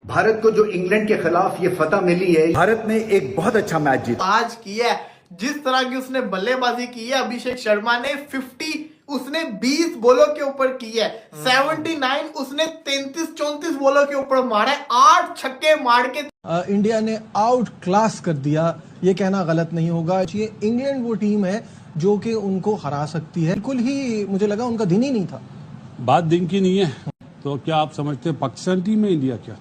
भारत को जो इंग्लैंड के खिलाफ ये फतह मिली है, भारत ने एक बहुत अच्छा मैच जीता आज किया है। जिस तरह की उसने बल्लेबाजी की है अभिषेक शर्मा ने 50 उसने 20 बॉलों के ऊपर की है, 79 उसने 33-34 बॉलों के ऊपर मारा है, 8 छक्के मार के इंडिया ने आउट क्लास कर दिया। ये कहना गलत नहीं होगा। ये इंग्लैंड वो टीम है जो कि उनको हरा सकती है। बिल्कुल ही मुझे लगा उनका दिन ही नहीं था। बात दिन की नहीं है तो क्या आप समझते हैं पाकिस्तान टीम है इंडिया क्या?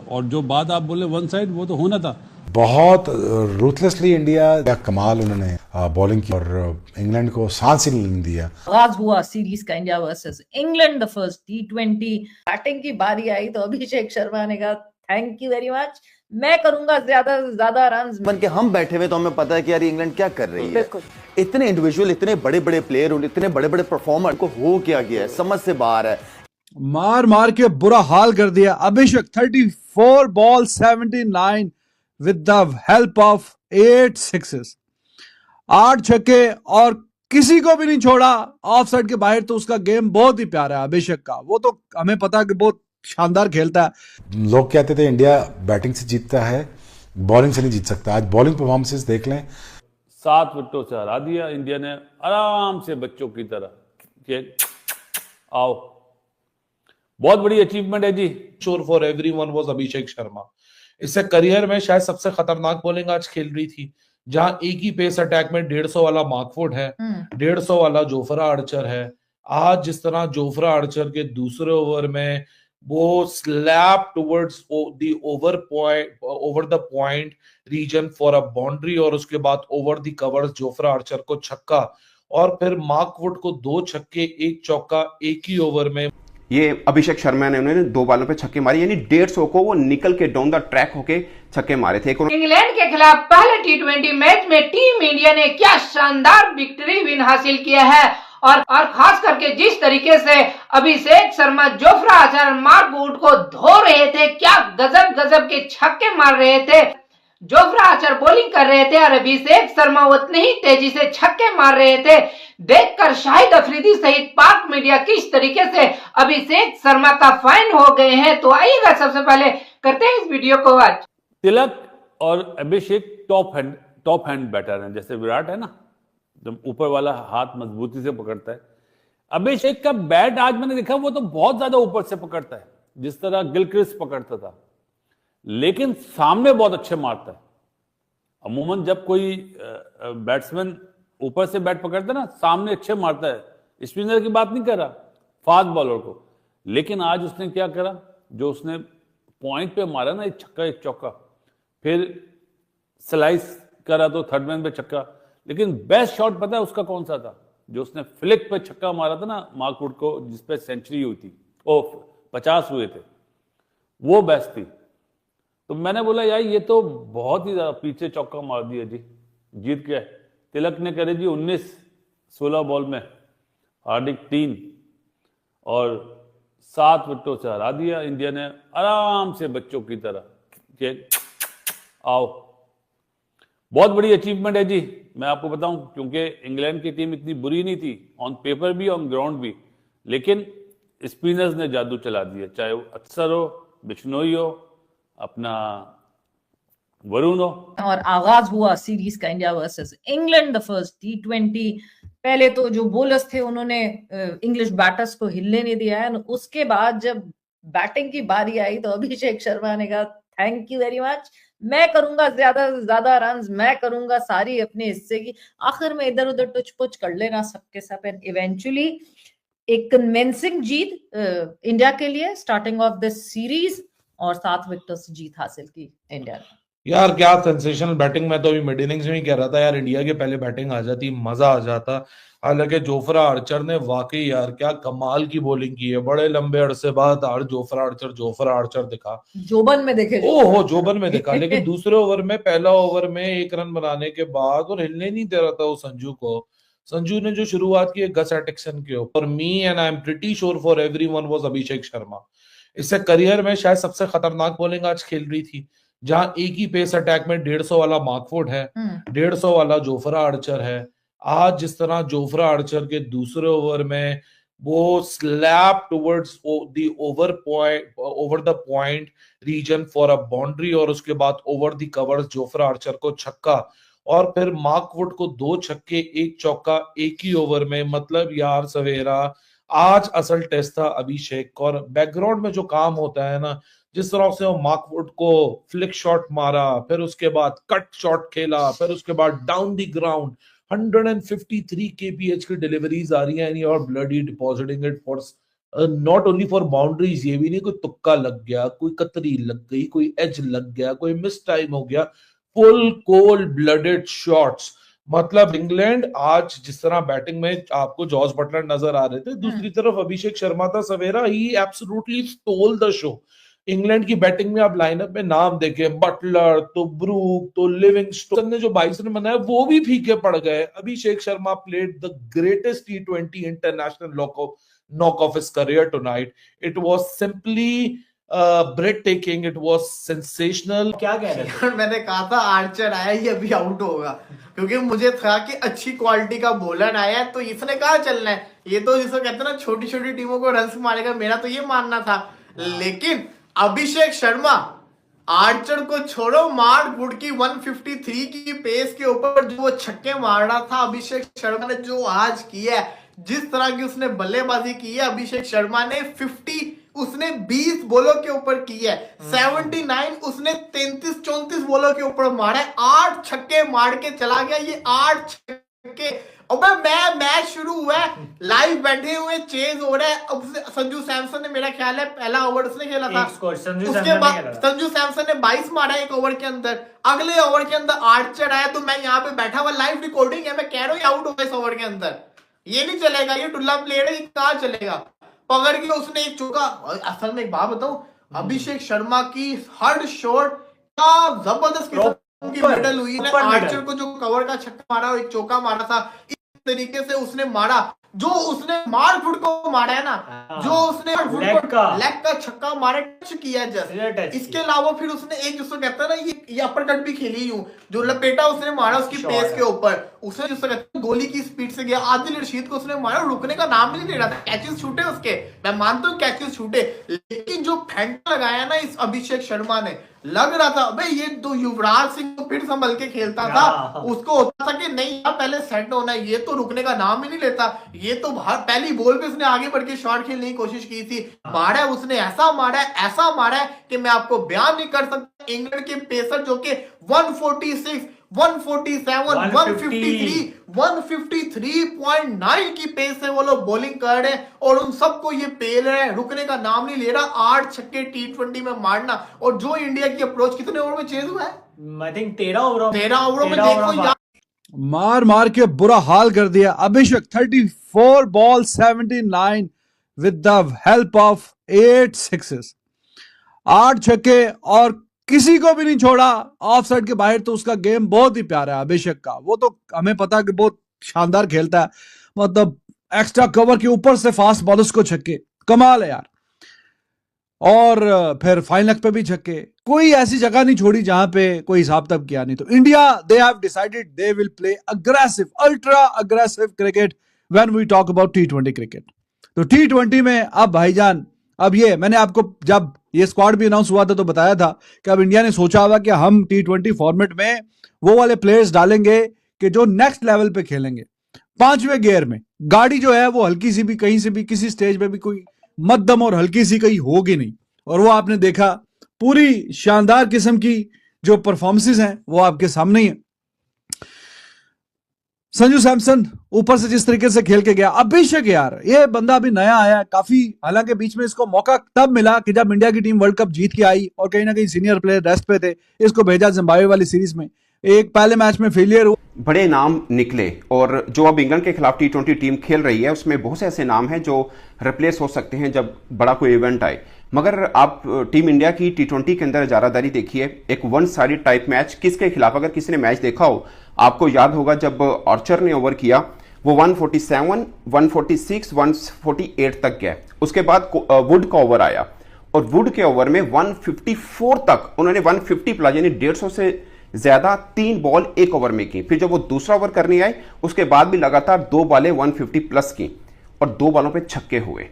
और जो बात आप बोले वन साइड, वो तो होना था। बहुत रूथलेसली इंडिया कमाल उन्होंने बॉलिंग की और इंग्लैंड को सांस ही नहीं दिया। आगाज हुआ सीरीज का India versus England, the first T20। Batting की बारी आई तो अभिषेक शर्मा ने कहा थैंक यू वेरी मच, मैं करूंगा ज्यादा से ज्यादा रन। बन के हम बैठे हुए तो हमें पता है कि यार इंग्लैंड क्या कर रही है। इतने इंडिविजुअल, इतने बड़े बड़े प्लेयर, इतने बड़े बड़े परफॉर्मर को हो क्या गया है, समझ से बाहर है। मार मार के बुरा हाल कर दिया अभिषेक। 34 ball 79 with the help of 8 sixes, 8 छक्के, और किसी को भी नहीं छोड़ा ऑफ साइड के बाहर। तो उसका गेम बहुत ही प्यारा है अभिषेक का। वो तो हमें पता है कि बहुत शानदार खेलता है। लोग कहते थे इंडिया बैटिंग से जीतता है, बॉलिंग से नहीं जीत सकता। आज बॉलिंग परफॉर्मेंसेस देख लें। 7 विकेटों से हरा दिया इंडिया ने आराम से, बच्चों की तरह। आओ, बहुत बड़ी अचीवमेंट है जी। Sure for everyone was Abhishek Sharma. इससे करियर में शायद सबसे खतरनाक बॉलिंग आज खेल रही थी, जहां एक ही पेस अटैक में 150 वाला मार्कवुड है, 150 वाला जोफ्रा आर्चर है। आज जिस तरह जोफ्रा आर्चर के दूसरे ओवर में वो slap towards the over the point region for a boundary, और उसके बाद over the covers Jofra Archer को छक्का, और फिर मार्कवुड को 2 छक्के 1 चौका एक ही ओवर में। ये अभिषेक शर्मा ने उन्होंने 2 बॉलों पे छक्के मारे, यानी 150 को वो निकल के डाउन द ट्रैक होके छक्के मारे थे। इंग्लैंड के खिलाफ पहले T20 मैच में टीम इंडिया ने क्या शानदार विक्ट्री विन हासिल किया है, और खास करके जिस तरीके से Abhishek Sharma Jofra Archer Mark Wood को धो रहे थे, क्या गजब गजब के छक्के मार रहे थे। जोफ्रा आर्चर बॉलिंग कर रहे थे और अभिषेक शर्मा उतनी ही तेजी से छक्के मार रहे थे। देखकर शाहिद अफरीदी सहित पाक मीडिया किस तरीके से अभिषेक शर्मा का फैन हो गए हैं। तो आइएगा सबसे पहले करते हैं इस वीडियो को आज। तिलक और अभिषेक टॉप हैंड बैटर हैं। जैसे विराट है ना, जब ऊपर वाला हाथ मजबूती से पकड़ता है, अभिषेक का बैट आज मैंने देखा वो तो बहुत ज्यादा ऊपर से पकड़ता है, जिस तरह गिलक्रिस्ट पकड़ता था, लेकिन सामने बहुत अच्छे मारता है। अमूमन जब कोई बैट्समैन ऊपर से बैट पकड़ता है ना, सामने अच्छे मारता है। स्पिनर की बात नहीं कर रहा, फास्ट बॉलर को। लेकिन आज उसने क्या करा, जो उसने पॉइंट पे मारा ना, 1 छक्का 1 चौका, फिर स्लाइस करा तो थर्ड मैन पे छक्का। लेकिन बेस्ट शॉट पता है उसका कौन सा था? जो उसने फ्लिक पे छक्का मारा था ना मार्कवुड को, जिसपे सेंचुरी हुई थी, 50 हुए थे, वो बेस्ट थी। तो मैंने बोला यार ये तो बहुत ही ज्यादा पीछे चौका मार दिया जी, जीत गए। तिलक ने करे जी 16 बॉल में, हार्दिक 3 और 7 विकेटों से हरा दिया इंडिया ने आराम से, बच्चों की तरह। आओ, बहुत बड़ी अचीवमेंट है जी। मैं आपको बताऊं, क्योंकि इंग्लैंड की टीम इतनी बुरी नहीं थी, ऑन पेपर भी ऑन ग्राउंड भी, लेकिन स्पिनर्स ने जादू चला दिया। चाहे वो अक्सर हो, बिश्नोई हो, अपना वरुण हो। और आगाज हुआ सीरीज का India versus England, the first T20। पहले तो जो बॉलर्स थे उन्होंने इंग्लिश बैटर्स को हिलने नहीं दिया है। उसके बाद जब बैटिंग की बारी आई तो अभिषेक शर्मा ने कहा थैंक यू वेरी मच, मैं करूंगा ज्यादा से ज्यादा रन, मैं करूंगा सारी अपने हिस्से की। आखिर में इधर उधर टच पुच कर लेना सबके सब, इवेंचुअली एक कन्विंसिंग जीत इंडिया के लिए, स्टार्टिंग ऑफ दिस सीरीज, और 7 विकेटों से जीत हासिल की इंडिया ने। यार क्या सेंसेशनल बैटिंग। मैं तो अभी मिड इनिंग्स में ही कह रहा था यार, इंडिया के पहले बैटिंग आ जाती, मजा आ जाता। हालांकि जोफ्रा आर्चर ने वाकई यार क्या कमाल की बॉलिंग की है। बड़े लंबे अरसे बाद जोफ्रा आर्चर दिखा, जोबन में देखे, ओहो जोबन में दिखा। लेकिन दूसरे ओवर में, पहला ओवर में 1 रन बनाने के बाद और हिलने नहीं दे रहा था वो संजू को। संजू ने जो शुरुआत की है गस एटिक्सन के ऊपर, me and I am pretty sure for everyone was Abhishek Sharma. इससे करियर में शायद सबसे खतरनाक बॉलिंग आज खेल रही थी, जहां एक ही पेस अटैक में 150 वाला मार्कवुड है, 150 वाला जोफ्रा आर्चर है। आज जिस तरह जोफ्रा आर्चर के दूसरे ओवर में वो slap towards the over the point region for a boundary, और उसके बाद over the covers Jofra Archer को छक्का, और फिर मार्कवुड को 2 छक्के 1 चौका एक ही ओवर में। मतलब यार सवेरा, आज असल टेस्ट था अभिषेक। और बैकग्राउंड में जो काम होता है ना, जिस तरह से वो मार्कवुड को फ्लिक शॉट मारा, फिर उसके बाद कट शॉट खेला, फिर उसके बाद डाउन द ग्राउंड 153 kph की डिलीवरीज आ रही है, and you are bloody depositing it for not only for boundaries. ये भी नहीं कोई तुक्का लग गया, कोई कतरी लग गई, कोई एज लग गया, कोई मिस टाइम हो गया, फुल कोल्ड ब्लडेड शॉट्स। मतलब इंग्लैंड आज जिस तरह बैटिंग में आपको जॉर्ज बटलर नजर आ रहे थे, दूसरी तरफ अभिषेक शर्मा था सवेरा, ही absolutely stole the show. England की बैटिंग में आप लाइनअप में नाम देखें, बटलर तो ब्रूक तो लिविंगस्टोन ने जो 22 रन बनाए वो भी फीके पड़ गए। Abhishek Sharma played the greatest T20 international knock of his career tonight. It was simply breathtaking. It was sensational. क्या कह रहे थे? मैंने कहा था आर्चर आया ये अभी आउट होगा, क्योंकि मुझे था कि अच्छी क्वालिटी का बॉलर आया है, तो इसने कहा चलना है, ये तो जिसको कहते हैं ना छोटी छोटी टीमों को रन मारेगा, मेरा तो ये मानना था। लेकिन अभिषेक शर्मा आर्चर को छोड़ो, मार्कवुड की 153 की पेस के ऊपर जो वो छक्के मार रहा था, अभिषेक शर्मा ने जो आज किया है, जिस तरह की उसने बल्लेबाजी की है, अभिषेक शर्मा ने 50 उसने 20 बॉलों के ऊपर की है, 79 उसने 33-34 बॉलों के ऊपर मारा है, 8 छक्के मार के चला गया। ये 8 छक्के, अब मैच शुरू हुआ है, लाइव बैठे हुए, चेज हो रहा है। अब संजू सैमसन ने, मेरा ख्याल है पहला ओवर उसने खेला था, उसके बाद संजू सैमसन ने 22 मारा एक ओवर के अंदर, अगले ओवर के अंदर आर्चर आया, तो मैं यहाँ पे बैठा हुआ, लाइव रिकॉर्डिंग है, मैं कह रहा हूँ आउट होगा इस ओवर के अंदर, ये नहीं चलेगा, ये टुल्ला प्लेयर है, ये कहाँ चलेगा। पकड़ के उसने एक चौका। असल में एक बात बताऊं, अभिषेक शर्मा की हर शॉट क्या जबरदस्त किस्म की मिडल हुई है। आर्चर को जो कवर का छक्का मारा और एक चौका मारा था, इस तरीके से उसने मारा, जो उसने मार्कवुड को मारा है ना, जो उसने लेग का छक्का मारा, टच किया जस्ट। इसके अलावा फिर उसने एक जिसको कहता है ना, ये अपर कट भी खेली यूं, जो लपेटा उसने मारा उसकी पेस के ऊपर, उसने जिसको कहता है गोली की स्पीड से गया, आदिल रशीद को उसने मारा, रुकने का नाम नहीं ले रहा था। कैचेस छूटे उसके, मैं मानता हूँ कैचेस छूटे, लेकिन जो फैंटा लगाया ना इस अभिषेक शर्मा ने, लग रहा था भाई ये तो युवराज सिंह तो फिर संभल के खेलता था, उसको होता था कि नहीं यार पहले सेट होना है, ये तो रुकने का नाम ही नहीं लेता, ये तो पहली बॉल पे उसने आगे बढ़ के शॉट खेलने की कोशिश की थी, मारा है उसने, ऐसा मारा है, ऐसा मारा है कि मैं आपको बयान नहीं कर सकता। इंग्लैंड के पेसर जो कि 146, 147, 153, 153.9 की पेस से वो लोग बॉलिंग कर रहे हैं, और उन सबको ये पेल रहे हैं, रुकने का नाम नहीं ले रहा। 8 छक्के T20 में मारना, और जो इंडिया की अप्रोच कितने ओवर में चेज हुआ है? आई थिंक 13 ओवरों में देखो यार, मार मार के बुरा हाल कर दिया अभिषेक। 34 ball 79 with the help of 8 sixes, 8 छक्के, और किसी को भी नहीं छोड़ा ऑफ साइड के बाहर। तो उसका गेम बहुत ही प्यारा है अभिषेक का, वो तो हमें पता है कि बहुत शानदार खेलता है, मतलब एक्स्ट्रा कवर के ऊपर से फास्ट बॉलर्स को छक्के, कमाल है यार। और फिर फाइन लेग पे भी छक्के, कोई ऐसी जगह नहीं छोड़ी जहां पे कोई हिसाब तब किया नहीं। तो India, they have decided they will play aggressive, ultra aggressive cricket when we talk about T20 cricket. तो T20 में अब भाईजान, अब ये मैंने आपको जब ये स्क्वाड भी अनाउंस हुआ था तो बताया था कि अब इंडिया ने सोचा हुआ कि हम T20 फॉर्मेट में वो वाले प्लेयर्स डालेंगे कि जो नेक्स्ट लेवल पे खेलेंगे, 5वें गियर में। गाड़ी जो है वो हल्की सी भी, कहीं से भी, किसी स्टेज पे भी कोई मध्यम और हल्की सी कहीं होगी नहीं, और वो आपने देखा, पूरी शानदार किस्म की जो परफॉर्मेंसेस हैं वो आपके सामने ही है। संजू सैमसन ऊपर से जिस तरीके से खेल के गया, अभिषेक यार ये बंदा अभी नया आया है काफी, हालांकि बीच में इसको मौका तब मिला कि जब इंडिया की टीम वर्ल्ड कप जीत के आई और कहीं ना कहीं सीनियर प्लेयर रेस्ट पे थे, इसको भेजा जिम्बाब्वे वाली सीरीज में, एक पहले मैच में फेलियर हुआ, बड़े नाम निकले, और जो अब इंग्लैंड के खिलाफ T20 टीम खेल रही है उसमें बहुत से ऐसे नाम हैं जो रिप्लेस हो सकते हैं जब बड़ा कोई इवेंट आए। मगर आप टीम इंडिया की T20 के अंदर इजारादारी देखिए, एक वन साइडेड टाइप मैच किसके खिलाफ, अगर किसी ने मैच देखा हो आपको याद होगा जब आर्चर ने ओवर किया वो 147, 146, 148 तक गया, उसके बाद वुड का ओवर आया और वुड के ओवर में 154 तक उन्होंने 150 प्लस यानी 150 से ज्यादा 3 बॉल एक ओवर में की। फिर जब वो दूसरा ओवर करने आए उसके बाद भी लगातार 2 बॉलें 150 प्लस की, और 2 बॉलों पे छक्के हुए।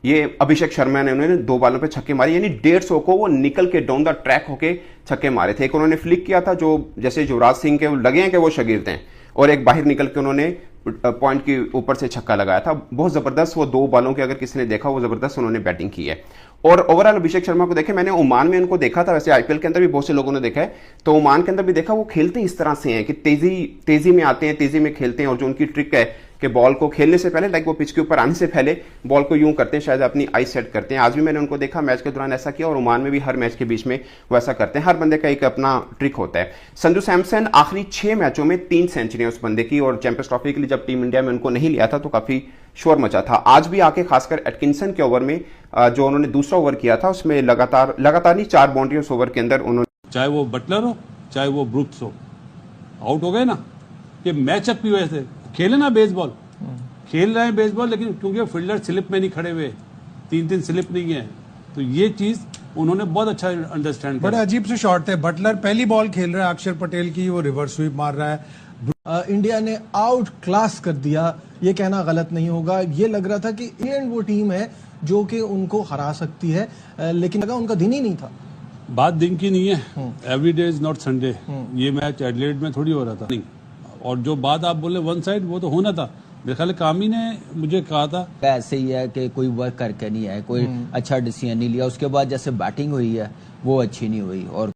ये अभिषेक शर्मा ने उन्होंने 2 बॉलों पे छक्के मारे, यानी 150 को वो निकल के डाउन द ट्रैक होके छक्के मारे थे। एक उन्होंने फ्लिक किया था जो जैसे युवराज सिंह के लगे हैं कि वो शागिर्द हैं, और एक बाहर निकल के उन्होंने पॉइंट के ऊपर से छक्का लगाया था। बहुत जबरदस्त वो 2 बॉलों के, अगर किसी ने देखा, वो जबरदस्त उन्होंने बैटिंग की है। और ओवरऑल अभिषेक शर्मा को देखे, मैंने ओमान में उनको देखा था, वैसे आईपीएल के अंदर भी बहुत से लोगों ने देखा है, तो ओमान के अंदर भी देखा, वो खेलते इस तरह से हैं कि तेजी में आते हैं, तेजी में खेलते हैं, और जो उनकी ट्रिक है कि बॉल को खेलने से पहले, लाइक वो पिच के ऊपर आने से पहले बॉल को यूं करते हैं, शायद अपनी आई सेट करते हैं। आज भी मैंने उनको देखा मैच के दौरान ऐसा किया, और ओमान में भी हर मैच के बीच में वो ऐसा करते हैं। हर बंदे का एक अपना ट्रिक होता है। संजू सैमसन आखिरी 6 मैचों में 3 सेंचुरियां उस बंदे की, और चैंपियंस ट्रॉफी के लिए जब टीम इंडिया में उनको नहीं लिया था तो काफी शोर मचा था। आज भी आके खासकर एटकिंसन के ओवर में जो उन्होंने दूसरा ओवर किया था, उसमें लगातार नहीं 4 बाउंड्री उस ओवर के अंदर उन्होंने, चाहे वो बटलर हो चाहे वो ब्रुक्स हो, आउट हो गए ना। ये मैचअप की वजह से खेले ना बेसबॉल, खेल रहे हैं बेसबॉल, लेकिन क्योंकि फील्डर स्लिप में नहीं खड़े हुए, 3-3 स्लिप नहीं है, तो ये चीज उन्होंने बहुत अच्छा अंडरस्टैंड किया। बड़े अजीब से शॉट थे। बटलर पहली बॉल खेल रहा है अक्षर पटेल की, वो रिवर्स स्वीप मार रहा है। इंडिया ने आउट क्लास कर दिया, ये कहना गलत नहीं होगा। ये लग रहा था कि इंग्लैंड वो टीम है जो कि उनको हरा सकती है, लेकिन लगा उनका दिन ही नहीं था। बात दिन की नहीं है, every day is not Sunday. ये मैच एडिलेड में थोड़ी हो रहा था नहीं, और जो बात आप बोले वन साइड, वो तो होना था। मेरे ख्याल कामी ने मुझे कहा था ऐसे ही है कि कोई वर्क करके नहीं है, कोई अच्छा डिसीजन नहीं लिया। उसके बाद जैसे बैटिंग हुई है वो अच्छी नहीं हुई, और